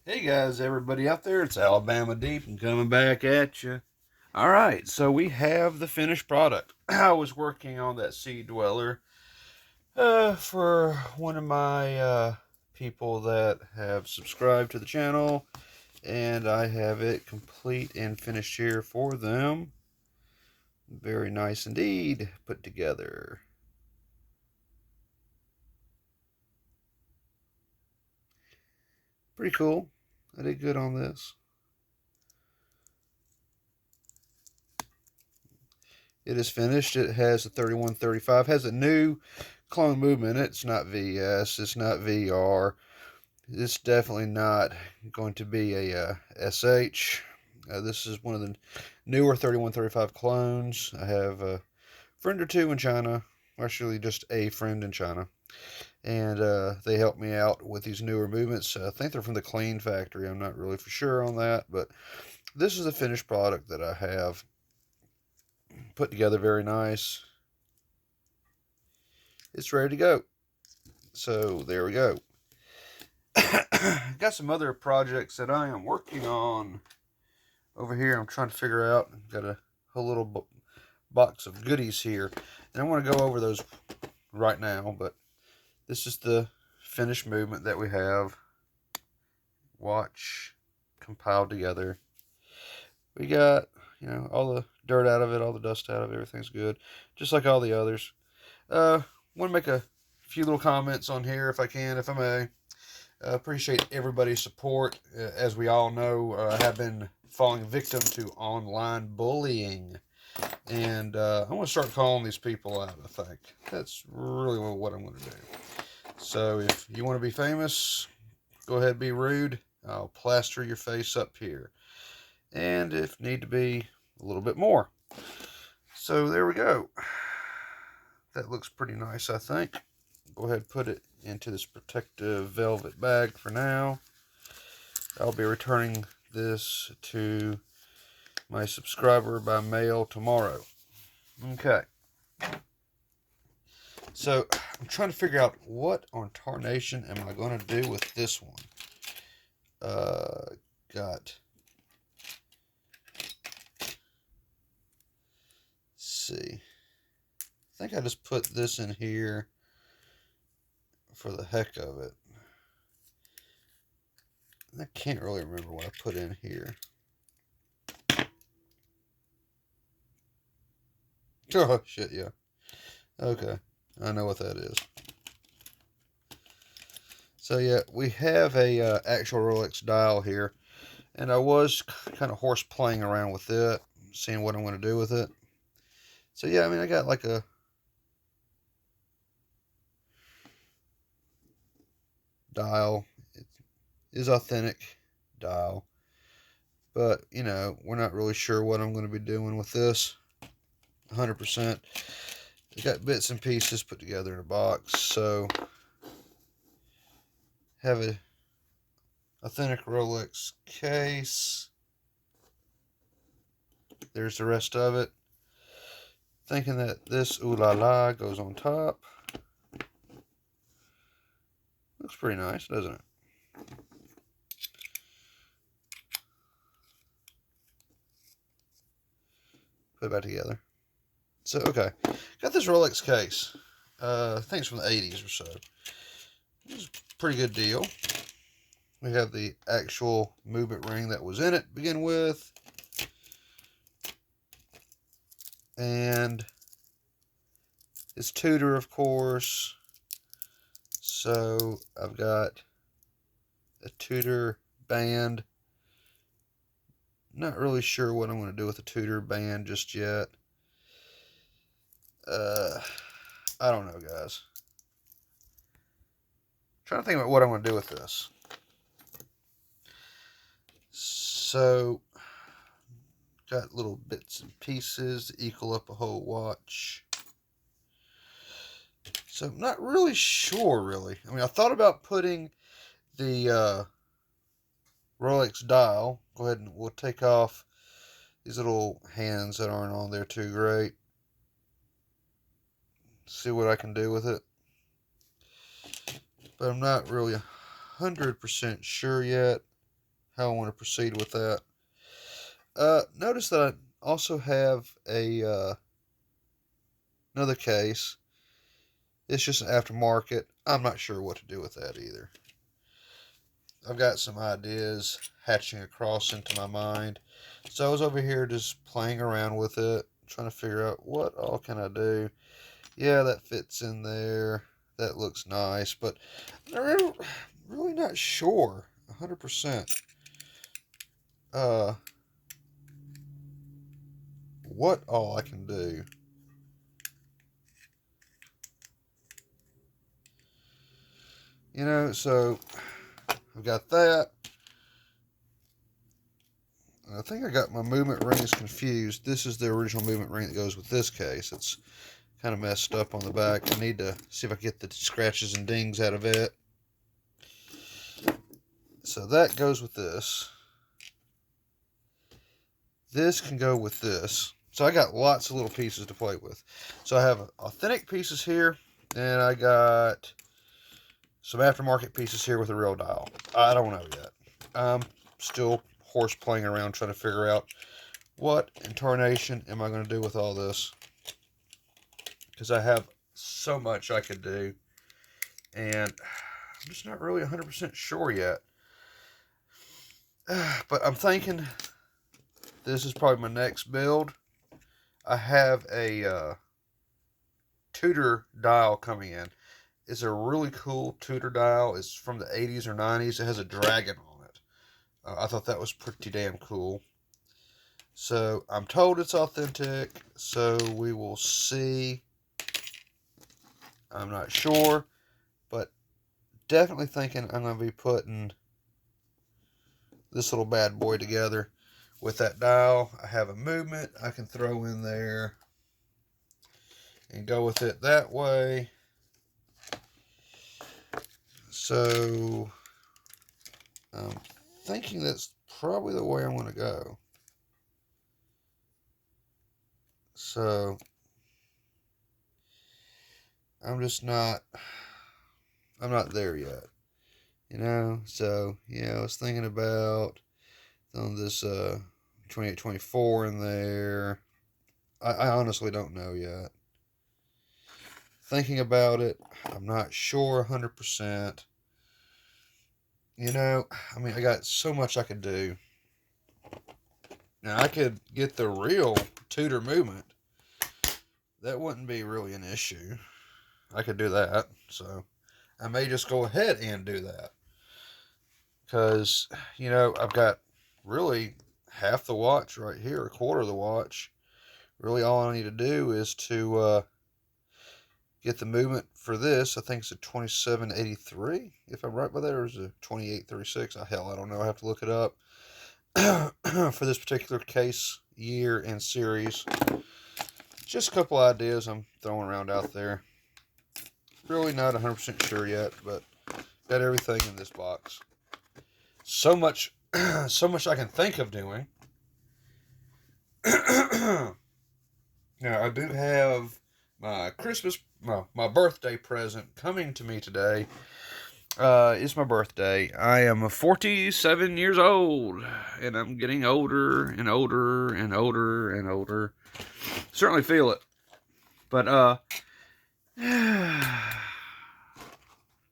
Hey guys, everybody out there, it's Alabama Deep and coming back at you. All right, so we have the finished product. I was working on that seed dweller for one of my people that have subscribed to the channel, and I have it complete and finished here for them. Very nice indeed put together. Pretty cool. I did good on this. It is finished. It has a 3135. Has a new clone movement. It's not VS. It's not VR. It's definitely not going to be a SH. This is one of the newer 3135 clones. I have a friend or two in China. Actually, just a friend in China. And they helped me out with these newer movements. I think they're from the Clean factory. I'm not really for sure on that. But this is a finished product that I have put together very nice. It's ready to go. So there we go. Got some other projects that I am working on over here. I'm trying to figure out. I've got a whole little box of goodies here, and I want to go over those right now. But this is the finished movement that we have. Watch compiled together. We got, all the dirt out of it, all the dust out of it. Everything's good, just like all the others. Want to make a few little comments on here if I can, if I may. Appreciate everybody's support. As we all know, I have been falling victim to online bullying. And I'm going to start calling these people out, I think. That's really what I'm going to do. So if you want to be famous, go ahead and be rude. I'll plaster your face up here. And if need to be, a little bit more. So there we go. That looks pretty nice, I think. Go ahead and put it into this protective velvet bag for now. I'll be returning this to my subscriber by mail tomorrow. Okay. So I'm trying to figure out what on tarnation am I going to do with this one. Got. Let's see. I think I just put this in here for the heck of it. I can't really remember what I put in here. Oh, shit, yeah. Okay, I know what that is. So, yeah, we have a actual Rolex dial here. And I was kind of horse playing around with it, seeing what I'm going to do with it. So, yeah, I mean, I got like a dial. It is authentic dial. But, we're not really sure what I'm going to be doing with this 100%. It's got bits and pieces put together in a box. So, have a authentic Rolex case. There's the rest of it. Thinking that this ooh la la goes on top. Looks pretty nice, doesn't it? Put it back together. So, okay. Got this Rolex case. I think it's from the 80s or so. It's a pretty good deal. We have the actual movement ring that was in it to begin with. And it's Tudor, of course. So, I've got a Tudor band. Not really sure what I'm going to do with the Tudor band just yet. I don't know, guys. Trying to think about what I'm going to do with this. So, got little bits and pieces to equal up a whole watch. So, I'm not really sure, really. I mean, I thought about putting the Rolex dial. Go ahead and we'll take off these little hands that aren't on there too great. See what I can do with it. But I'm not really 100% sure yet. how I want to proceed with that. Notice that I also have another case. It's just an aftermarket. I'm not sure what to do with that either. I've got some ideas hatching across into my mind. So I was over here just playing around with it, trying to figure out what all can I do. Yeah, that fits in there. That looks nice, but I'm really not sure 100% what all I can do. So I've got that. I think I got my movement rings confused. This is the original movement ring that goes with this case. It's kind of messed up on the back. I need to see if I can get the scratches and dings out of it. So that goes with this. This can go with this. So I got lots of little pieces to play with. So I have authentic pieces here, and I got some aftermarket pieces here with a real dial. I don't know yet. I'm still horse playing around trying to figure out what incarnation am I going to do with all this. Because I have so much I could do, and I'm just not really 100% sure yet. But I'm thinking this is probably my next build. I have a Tudor dial coming in. It's a really cool Tudor dial. It's from the 80s or 90s. It has a dragon on it. I thought that was pretty damn cool. So I'm told it's authentic. So we will see. I'm not sure. But definitely thinking I'm going to be putting this little bad boy together with that dial. I have a movement I can throw in there and go with it that way. So I'm thinking that's probably the way I'm going to go. So I'm not there yet. So I was thinking about throwing this 2824 in there. I honestly don't know yet. Thinking about it, I'm not sure 100%. I got so much I could do. Now, I could get the real Tudor movement. That wouldn't be really an issue. I could do that. So, I may just go ahead and do that. Because, I've got really half the watch right here, a quarter of the watch. Really, all I need to do is to get the movement for this. I think it's a 2783, if I'm right by that, or is it a 2836? Hell, I don't know. I have to look it up. For this particular case, year, and series. Just a couple ideas I'm throwing around out there. Really not 100% sure yet, but got everything in this box. So much I can think of doing. Now, I do have my my birthday present coming to me today. It's my birthday. I am 47 years old, and I'm getting older and older and older and older. Certainly feel it. But,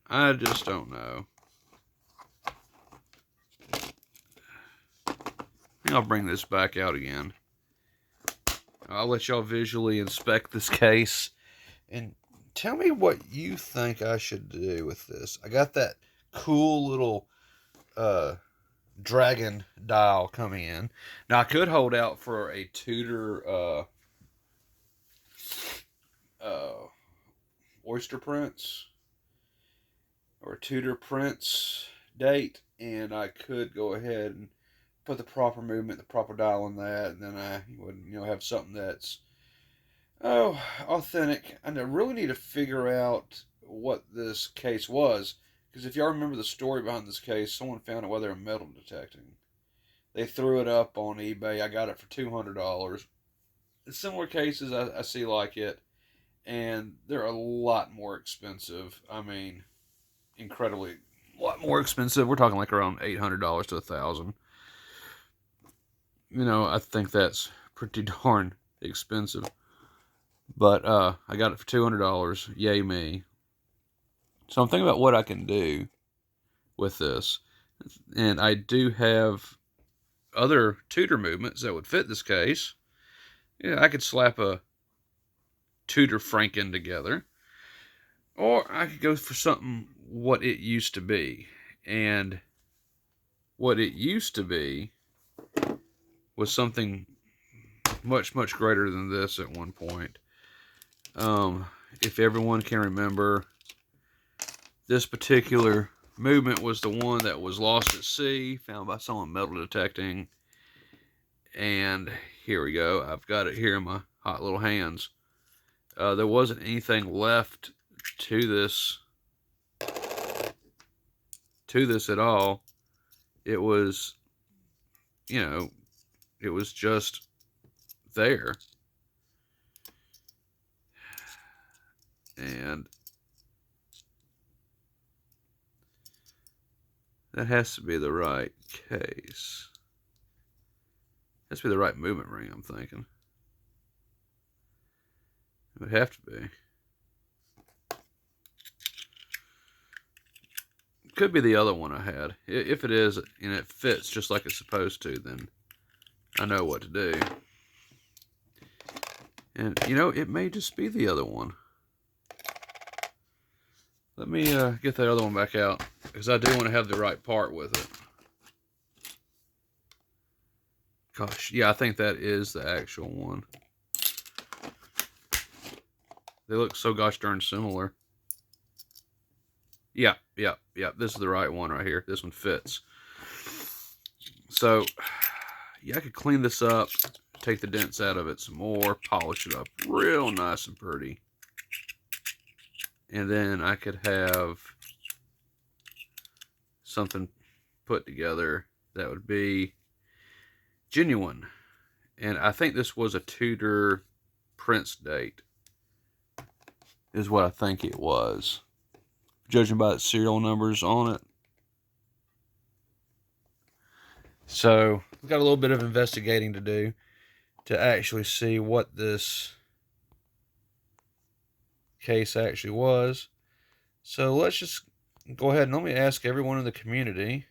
I just don't know. I'll bring this back out again. I'll let y'all visually inspect this case and tell me what you think I should do with this. I got that cool little dragon dial coming in. Now, I could hold out for a Tudor Oyster Prince or Tudor Prince date, and I could go ahead and put the proper movement, the proper dial in that, and then I would, have something that's authentic. And I really need to figure out what this case was, because if y'all remember the story behind this case, someone found it while they were metal detecting. They threw it up on eBay. I got it for $200. Similar cases I see like it, and they're a lot more expensive. I mean, incredibly a lot more expensive. We're talking like around $800 to $1,000. You know, I think that's pretty darn expensive. But I got it for $200. Yay me. So I'm thinking about what I can do with this. And I do have other Tudor movements that would fit this case. Yeah, I could slap a Tudor Franken together. Or I could go for something what it used to be. And what it used to be was something much, much greater than this at one point. If everyone can remember, this particular movement was the one that was lost at sea, found by someone metal detecting. And here we go. I've got it here in my hot little hands. There wasn't anything left to this at all. It was, you know, it was just there. And that has to be the right case. Has to be the right movement ring, I'm thinking. It would have to be. Could be the other one I had. If it is, and it fits just like it's supposed to, then I know what to do. And, you know, it may just be the other one. Let me get that other one back out, because I do want to have the right part with it. Gosh, yeah, I think that is the actual one. They look so gosh darn similar. Yeah. This is the right one right here. This one fits. So, yeah, I could clean this up, take the dents out of it some more, polish it up real nice and pretty. And then I could have something put together that would be genuine. And I think this was a Tudor Prince date, is what I think it was, judging by the serial numbers on it. So we've got a little bit of investigating to do to actually see what this case actually was. So let's just go ahead and let me ask everyone in the community.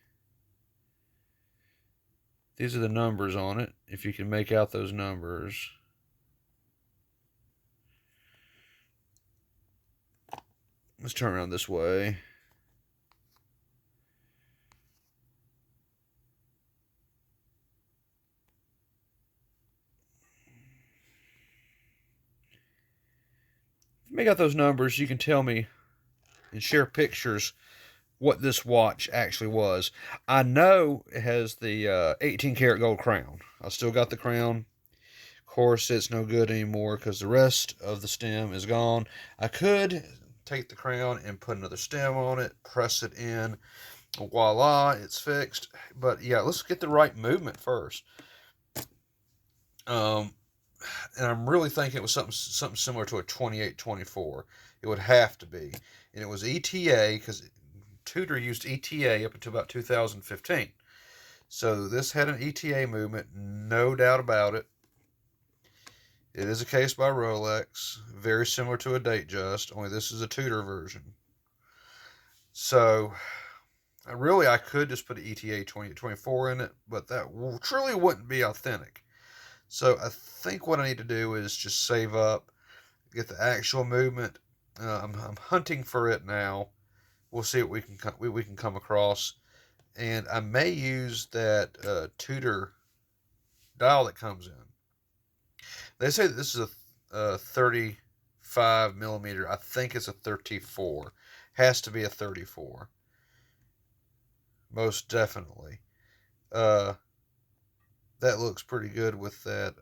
These are the numbers on it, if you can make out those numbers. Let's turn around this way. If you make out those numbers, you can tell me and share pictures what this watch actually was. I know it has the 18 karat gold crown. I still got the crown. Of course, it's no good anymore because the rest of the stem is gone. I could take the crown and put another stem on it, press it in, voila, it's fixed. But yeah, let's get the right movement first. And I'm really thinking it was something similar to a 28-24. It would have to be. And it was ETA, because Tudor used ETA up until about 2015. So this had an ETA movement, no doubt about it. It is a case by Rolex, very similar to a Datejust, only this is a Tudor version. So I could just put an ETA 28-24 in it, but that truly wouldn't be authentic. So I think what I need to do is just save up, get the actual movement. I'm hunting for it now. We'll see what we can come across, and I may use that Tudor dial that comes in. They say that this is a 35 millimeter. I think it's a 34. Has to be a 34. Most definitely. That looks pretty good with that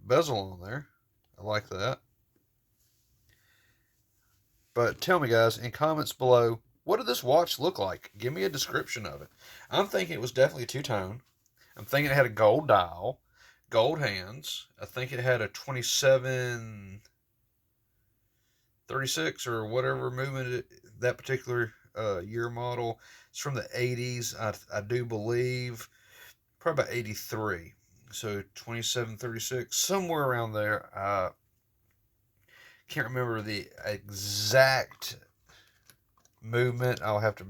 bezel on there. I like that. But tell me, guys, in comments below, what did this watch look like? Give me a description of it. I'm thinking it was definitely a two-tone. I'm thinking it had a gold dial, gold hands. I think it had a 2736 or whatever movement that particular year model. It's from the 80s, I do believe. Probably about 83. So 2736, somewhere around there. Can't remember the exact movement. I'll have to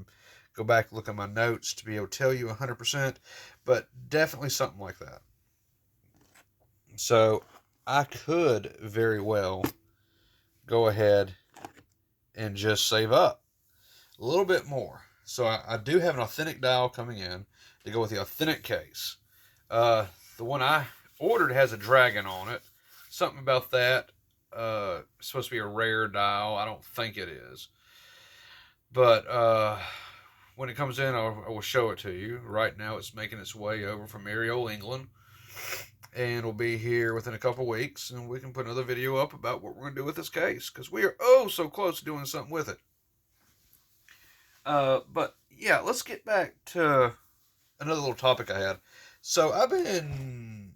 go back and look at my notes to be able to tell you 100%, but definitely something like that. So I could very well go ahead and just save up a little bit more. So I do have an authentic dial coming in to go with the authentic case. The one I ordered has a dragon on it. Something about that. It's supposed to be a rare dial. I don't think it is. But when it comes in, I will show it to you. Right now, it's making its way over from merry old England. And will be here within a couple weeks. And we can put another video up about what we're going to do with this case. Because we are so close to doing something with it. But yeah, let's get back to another little topic I had. So I've been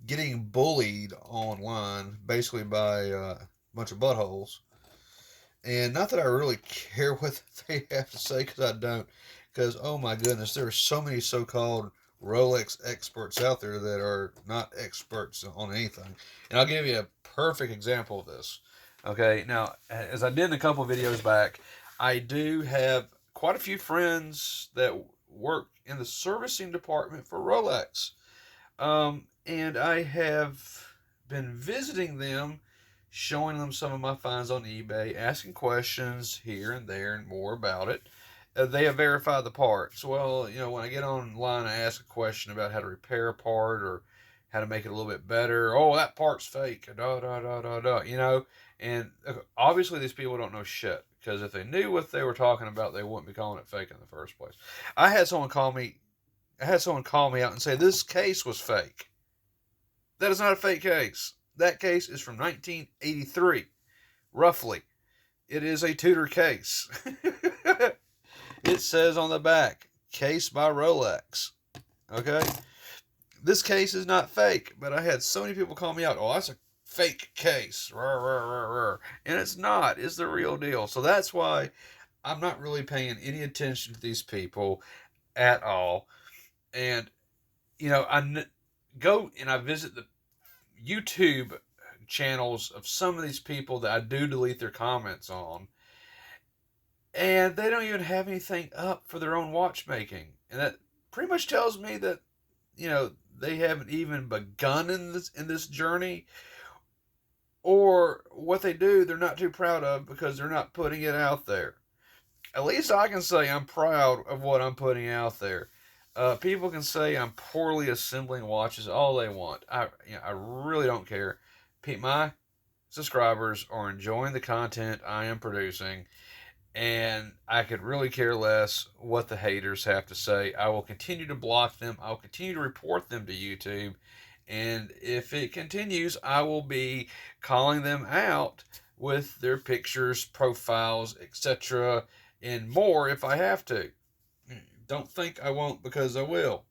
getting bullied online, basically by a bunch of buttholes. And not that I really care what they have to say, because I don't. Because, oh my goodness, there are so many so-called Rolex experts out there that are not experts on anything. And I'll give you a perfect example of this. Okay, now, as I did in a couple of videos back, I do have quite a few friends that work in the servicing department for Rolex. And I have been visiting them, showing them some of my finds on eBay, asking questions here and there and more about it. They have verified the parts. Well, when I get online, I ask a question about how to repair a part or how to make it a little bit better. Oh, that part's fake. Da, da, da, da, da, And obviously these people don't know shit, because if they knew what they were talking about, they wouldn't be calling it fake in the first place. I had someone call me out and say this case was fake. That is not a fake case. That case is from 1983, roughly. It is a Tudor case. It says on the back, case by Rolex. Okay? This case is not fake, but I had so many people call me out, oh, that's a fake case. Rawr, rawr, rawr, rawr. And it's not. It's the real deal. So that's why I'm not really paying any attention to these people at all. And, I go and I visit the YouTube channels of some of these people that I do delete their comments on, and they don't even have anything up for their own watchmaking. And that pretty much tells me that, they haven't even begun in this journey, or what they do, they're not too proud of because they're not putting it out there. At least I can say I'm proud of what I'm putting out there. People can say I'm poorly assembling watches all they want. I really don't care. My subscribers are enjoying the content I am producing, and I could really care less what the haters have to say. I will continue to block them. I'll continue to report them to YouTube, and if it continues, I will be calling them out with their pictures, profiles, etc., and more if I have to. Don't think I won't, because I will.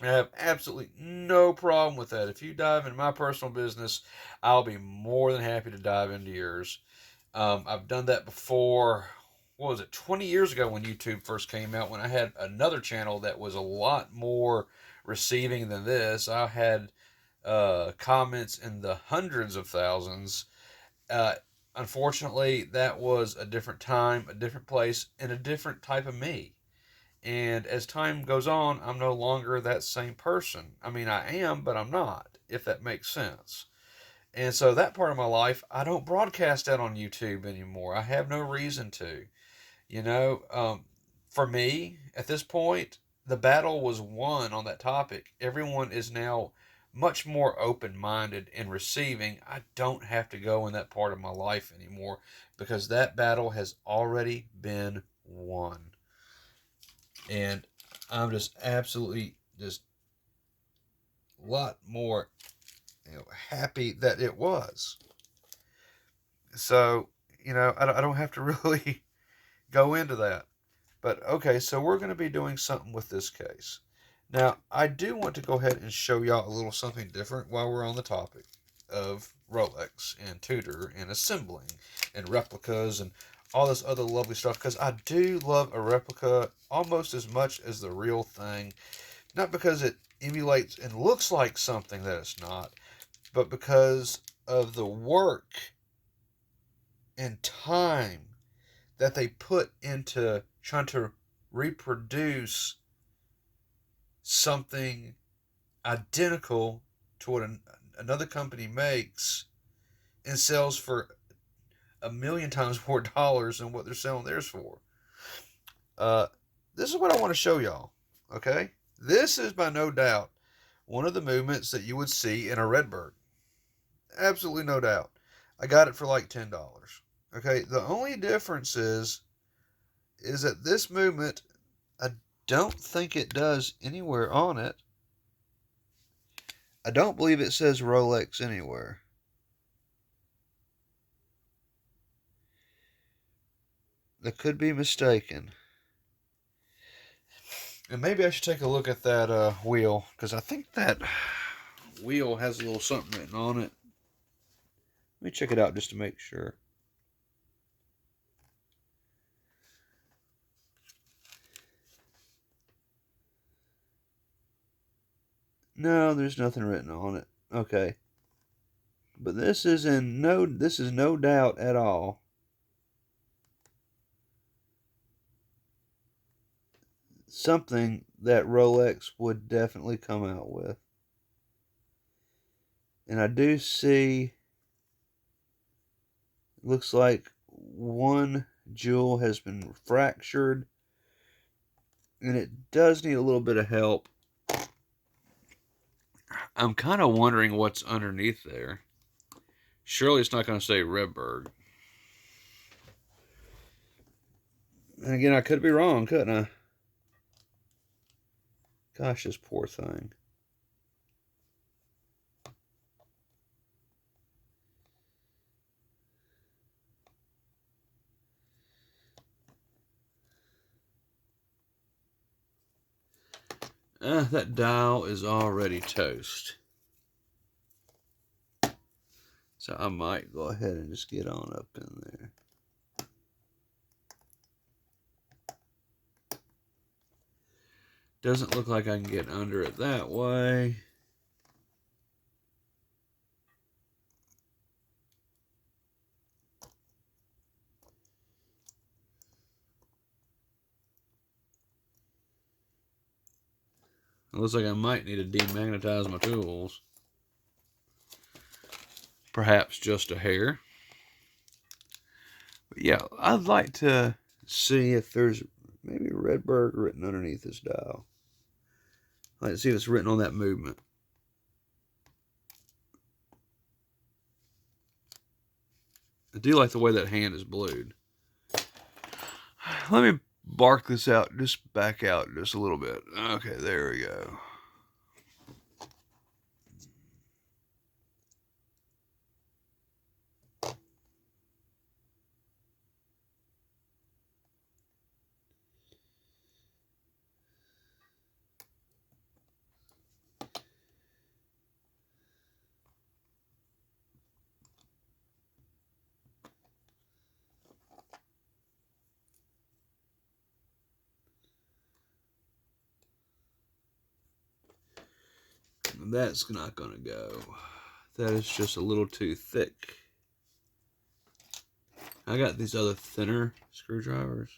I have absolutely no problem with that. If you dive into my personal business, I'll be more than happy to dive into yours. I've done that before. What was it, 20 years ago when YouTube first came out, when I had another channel that was a lot more receiving than this. I had comments in the hundreds of thousands. Unfortunately, that was a different time, a different place, and a different type of me. And as time goes on, I'm no longer that same person. I mean, I am, but I'm not, if that makes sense. And so that part of my life, I don't broadcast out on YouTube anymore. I have no reason to. For me, at this point, the battle was won on that topic. Everyone is now much more open-minded and receiving. I don't have to go in that part of my life anymore, because that battle has already been won. And I'm just absolutely just a lot more happy that it was. So, I don't have to really go into that. But, okay, so we're going to be doing something with this case. Now, I do want to go ahead and show y'all a little something different while we're on the topic of Rolex and Tudor and assembling and replicas and all this other lovely stuff, because I do love a replica almost as much as the real thing. Not because it emulates and looks like something that it's not, but because of the work and time that they put into trying to reproduce something identical to what another company makes and sells for a million times more dollars than what they're selling theirs for. Uh, this is what I want to show y'all. Okay, this is by no doubt one of the movements that you would see in a Redbird. Absolutely no doubt. I got it for like $10. Okay, the only difference is that this movement, I don't think it does anywhere on it. I don't believe it says Rolex anywhere. I could be mistaken. And maybe I should take a look at that wheel, because I think that wheel has a little something written on it. Let me check it out just to make sure. No, there's nothing written on it. Okay. But this is no doubt at all something that Rolex would definitely come out with. And I do see, looks like one jewel has been fractured, and it does need a little bit of help. I'm kind of wondering what's underneath there. Surely it's not going to say Redberg. And again, I could be wrong, couldn't I? Gosh, this poor thing. That dial is already toast. So I might go ahead and just get on up in there. Doesn't look like I can get under it that way. It looks like I might need to demagnetize my tools. Perhaps just a hair. But yeah, I'd like to see if there's maybe Redberg written underneath this dial. I'd like to see if it's written on that movement. I do like the way that hand is blued. Let me bark this out, just back out just a little bit. Okay, there we go. That's not going to go. That is just a little too thick. I got these other thinner screwdrivers.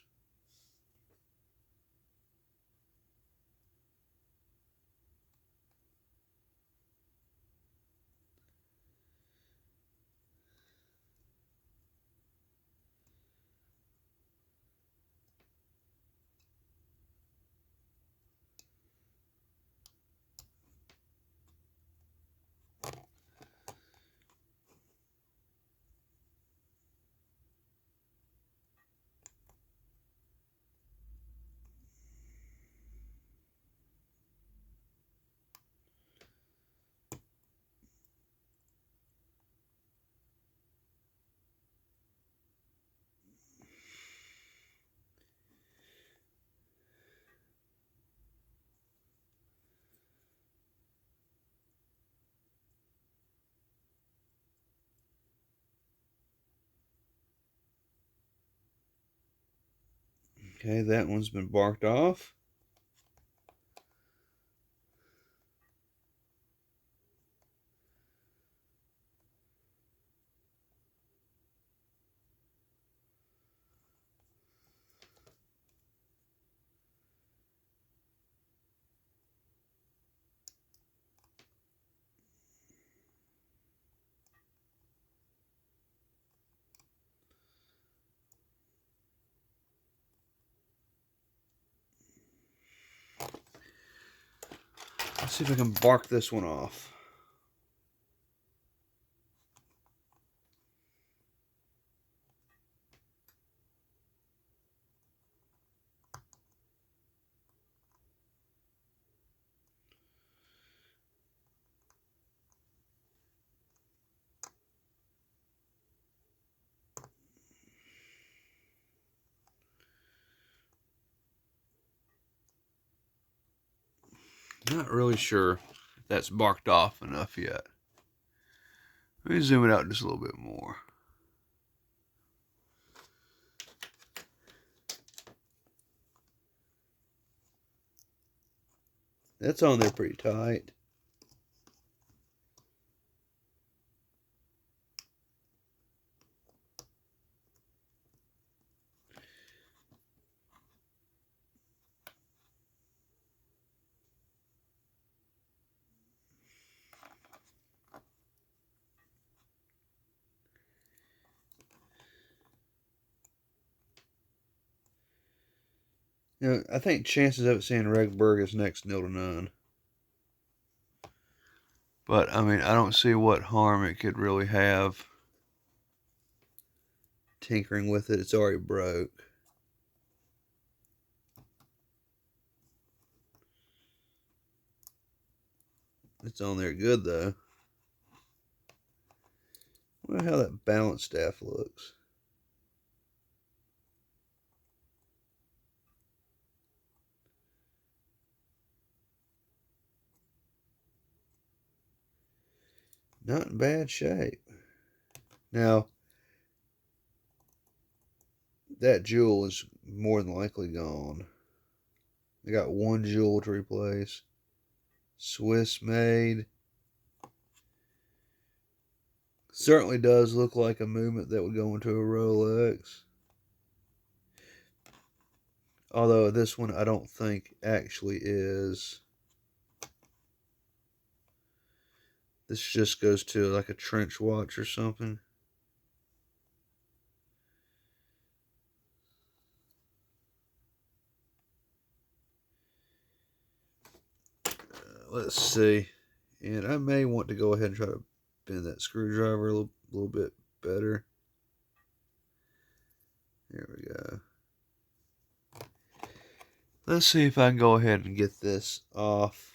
Okay, that one's been barked off. Let's see if I can bark this one off. Not really sure if that's barked off enough yet. Let me zoom it out just a little bit more. That's on there pretty tight. You know, I think chances of it seeing Regberg is next to none. But, I mean, I don't see what harm it could really have tinkering with it. It's already broke. It's on there good, though. I wonder how that balance staff looks. Not in bad shape. Now, that jewel is more than likely gone. I got one jewel to replace. Swiss made. Certainly does look like a movement that would go into a Rolex. Although this one I don't think actually is. This just goes to like a trench watch or something. Let's see. And I may want to go ahead and try to bend that screwdriver a little bit better. There we go. Let's see if I can go ahead and get this off.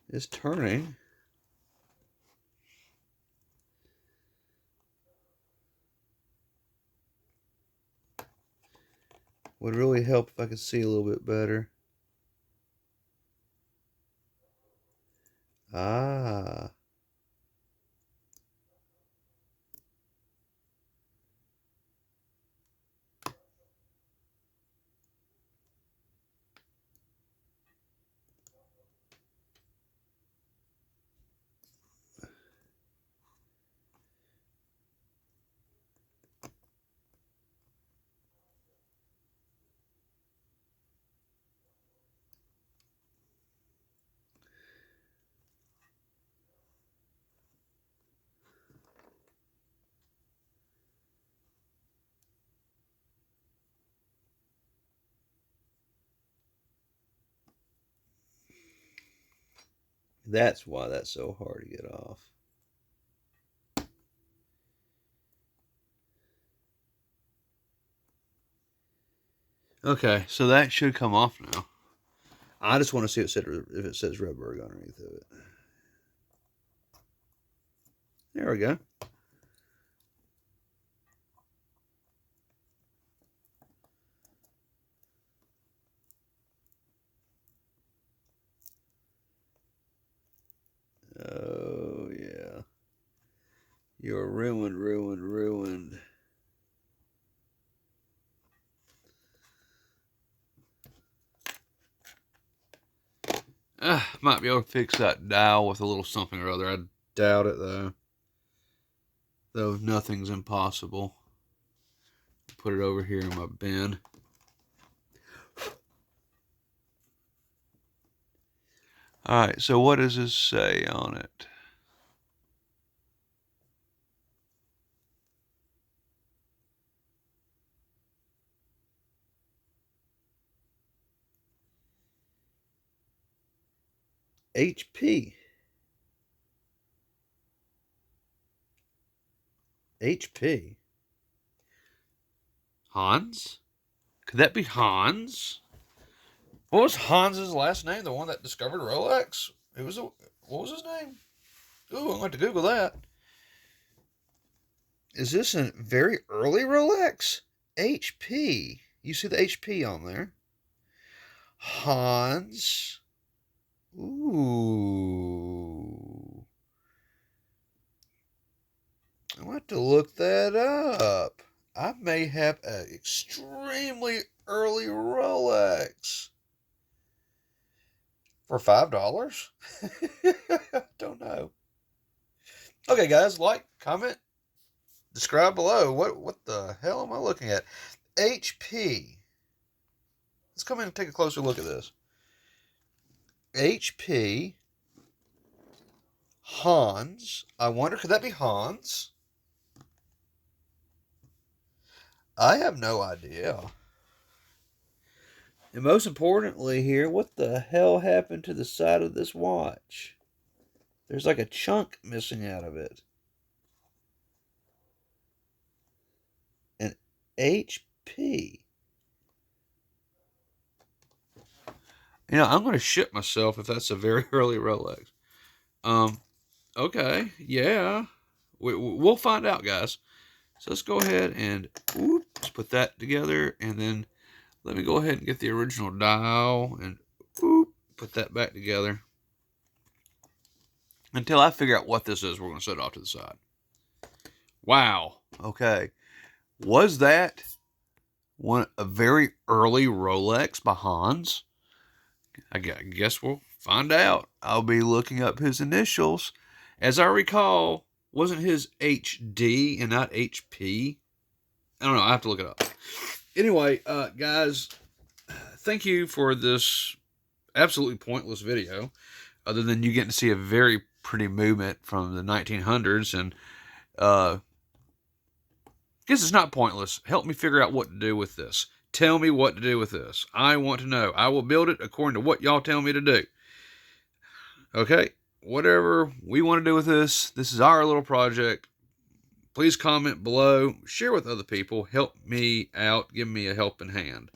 It's turning. Would really help if I could see a little bit better. Ah. That's why that's so hard to get off. Okay, so that should come off now. I just want to see if it says Redberg underneath of it. There we go. You're ruined, ruined, ruined. Might be able to fix that dial with a little something or other. I doubt it, though. Though nothing's impossible. Put it over here in my bin. Alright, so what does this say on it? HP. HP. Hans? Could that be Hans? What was Hans's last name? The one that discovered Rolex? What was his name? Ooh, I'm going to Google that. Is this a very early Rolex? HP. You see the HP on there. Hans. Ooh. I'll have to look that up. I may have an extremely early Rolex. For $5? Don't know. Okay, guys, like, comment, describe below. What the hell am I looking at? HP. Let's come in and take a closer look at this. HP. Hans. I wonder, could that be Hans? I have no idea. And most importantly here, what the hell happened to the side of this watch? There's like a chunk missing out of it. An HP. You know, I'm going to shit myself if that's a very early Rolex. Okay, yeah. We'll find out, guys. So let's go ahead and let's put that together, and then let me go ahead and get the original dial and put that back together. Until I figure out what this is, we're going to set it off to the side. Wow. Okay. Was that a very early Rolex by Hans? I guess we'll find out. I'll be looking up his initials. As I recall, wasn't his HD and not HP? I don't know. I have to look it up. Anyway, guys, thank you for this absolutely pointless video, other than you getting to see a very pretty movement from the 1900s. And I guess it's not pointless. Help me figure out what to do with this. Tell me what to do with this. I want to know. I will build it according to what y'all tell me to do. Okay? Whatever we want to do with this is our little project. Please comment below. Share with other people. Help me out. Give me a helping hand.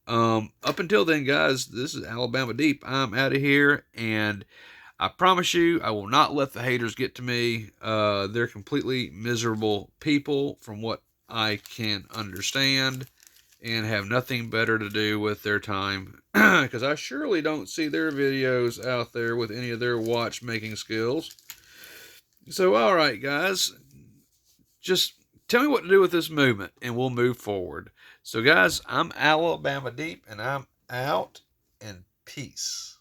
Up until then, guys, this is Alabama Deep. I'm out of here, and I promise you, I will not let the haters get to me. They're completely miserable people from what I can understand, and have nothing better to do with their time, because I surely don't see their videos out there with any of their watchmaking skills. So, all right, guys, just tell me what to do with this movement, and we'll move forward. So, guys, I'm Alabama Deep, and I'm out, and peace.